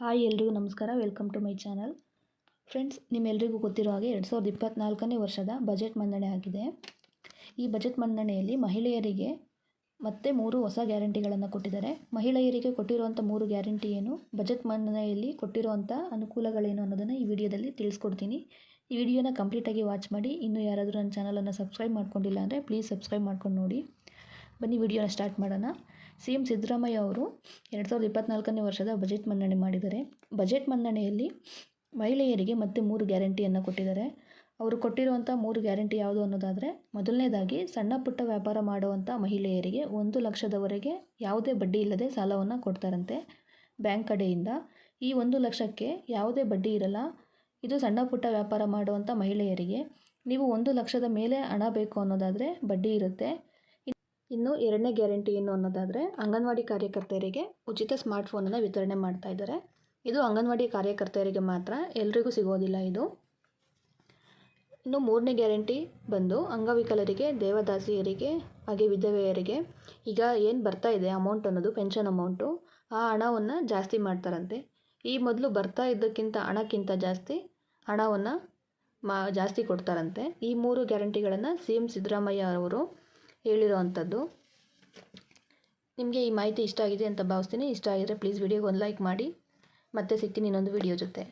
Hi ಎಲ್ರಿಗೂ ನಮಸ್ಕಾರ. Welcome to my channel. Friends, ನಿಮ್ಮೆಲ್ಲರಿಗೂ ಗೊತ್ತಿರೋ ಹಾಗೆ 2024ನೇ ವರ್ಷದ ಬಜೆಟ್ ಮಂಡನೆ ಆಗಿದೆ. ಈ ಬಜೆಟ್ ಮಂಡನೆಯಲ್ಲಿ ಮಹಿಳೆಯರಿಗೆ ಮತ್ತೆ 3 ಹೊಸ ಗ್ಯಾರಂಟಿಗಳನ್ನು ಕೊಟ್ಟಿದ್ದಾರೆ. ಮಹಿಳೆಯರಿಗೆ ಕೊಟ್ಟಿರುವಂಥ 3 ಗ್ಯಾರಂಟಿ ಏನು, ಬಜೆಟ್ ಮಂಡನೆಯಲ್ಲಿ ಕೊಟ್ಟಿರುವಂಥ ಅನುಕೂಲಗಳೇನು ಅನ್ನೋದನ್ನು ಈ ವಿಡಿಯೋದಲ್ಲಿ ತಿಳಿಸ್ಕೊಡ್ತೀನಿ. ಈ ವಿಡಿಯೋನ ಕಂಪ್ಲೀಟಾಗಿ ವಾಚ್ ಮಾಡಿ. ಇನ್ನೂ ಯಾರಾದರೂ ನನ್ನ ಚಾನಲನ್ನು ಸಬ್ಸ್ಕ್ರೈಬ್ ಮಾಡ್ಕೊಂಡಿಲ್ಲ ಅಂದರೆ ಪ್ಲೀಸ್ ಸಬ್ಸ್ಕ್ರೈಬ್ ಮಾಡ್ಕೊಂಡು ನೋಡಿ. ಬನ್ನಿ ವಿಡಿಯೋನ ಸ್ಟಾರ್ಟ್ ಮಾಡೋಣ. CM ಸಿದ್ದರಾಮಯ್ಯ ಅವರು 2024ನೇ ವರ್ಷದ ಬಜೆಟ್ ಮಂಡನೆ ಮಾಡಿದ್ದಾರೆ. ಬಜೆಟ್ ಮಂಡನೆಯಲ್ಲಿ ಮಹಿಳೆಯರಿಗೆ ಮತ್ತೆ 3 ಗ್ಯಾರಂಟಿಯನ್ನು ಕೊಟ್ಟಿದ್ದಾರೆ. ಅವರು ಕೊಟ್ಟಿರುವಂಥ 3 ಗ್ಯಾರಂಟಿ ಯಾವುದು ಅನ್ನೋದಾದರೆ, ಮೊದಲನೇದಾಗಿ ಸಣ್ಣ ಪುಟ್ಟ ವ್ಯಾಪಾರ ಮಾಡುವಂಥ ಮಹಿಳೆಯರಿಗೆ 1 ಲಕ್ಷದವರೆಗೆ ಯಾವುದೇ ಬಡ್ಡಿ ಇಲ್ಲದೆ ಸಾಲವನ್ನು ಕೊಡ್ತಾರಂತೆ ಬ್ಯಾಂಕ್ ಕಡೆಯಿಂದ. ಈ 1 ಲಕ್ಷಕ್ಕೆ ಯಾವುದೇ ಬಡ್ಡಿ ಇರಲ್ಲ. ಇದು ಸಣ್ಣ ಪುಟ್ಟ ವ್ಯಾಪಾರ ಮಾಡುವಂಥ ಮಹಿಳೆಯರಿಗೆ. ನೀವು 1 ಲಕ್ಷದ ಮೇಲೆ ಹಣ ಬೇಕು ಅನ್ನೋದಾದರೆ ಬಡ್ಡಿ ಇರುತ್ತೆ. ಇನ್ನು ಎರಡನೇ ಗ್ಯಾರಂಟಿ ಏನು ಅನ್ನೋದಾದರೆ, ಅಂಗನವಾಡಿ ಕಾರ್ಯಕರ್ತೆಯರಿಗೆ ಉಚಿತ ಸ್ಮಾರ್ಟ್ಫೋನನ್ನು ವಿತರಣೆ ಮಾಡ್ತಾ ಇದ್ದಾರೆ. ಇದು ಅಂಗನವಾಡಿ ಕಾರ್ಯಕರ್ತೆಯರಿಗೆ ಮಾತ್ರ, ಎಲ್ರಿಗೂ ಸಿಗೋದಿಲ್ಲ ಇದು. ಇನ್ನು ಮೂರನೇ ಗ್ಯಾರಂಟಿ ಬಂದು ಅಂಗವಿಕಲರಿಗೆ, ದೇವದಾಸಿಯರಿಗೆ ಹಾಗೆ ವಿಧವೆಯರಿಗೆ ಈಗ ಏನು ಬರ್ತಾ ಇದೆ ಅಮೌಂಟ್ ಅನ್ನೋದು, ಪೆನ್ಷನ್ ಅಮೌಂಟು, ಆ ಹಣವನ್ನು ಜಾಸ್ತಿ ಮಾಡ್ತಾರಂತೆ. ಈ ಮೊದಲು ಬರ್ತಾ ಇದ್ದಕ್ಕಿಂತ ಹಣಕ್ಕಿಂತ ಜಾಸ್ತಿ ಹಣವನ್ನು ಜಾಸ್ತಿ ಕೊಡ್ತಾರಂತೆ. ಈ 3 ಗ್ಯಾರಂಟಿಗಳನ್ನು CM ಸಿದ್ದರಾಮಯ್ಯ ಅವರು ಹೇಳಿರೋ ಅಂಥದ್ದು. ನಿಮಗೆ ಈ ಮಾಹಿತಿ ಇಷ್ಟ ಆಗಿದೆ ಅಂತ ಭಾವಿಸ್ತೀನಿ. ಇಷ್ಟ ಆಗಿದರೆ ಪ್ಲೀಸ್ ವಿಡಿಯೋಗೆ ಒಂದು ಲೈಕ್ ಮಾಡಿ. ಮತ್ತೆ ಸಿಗ್ತೀನಿ ಇನ್ನೊಂದು ವಿಡಿಯೋ ಜೊತೆ.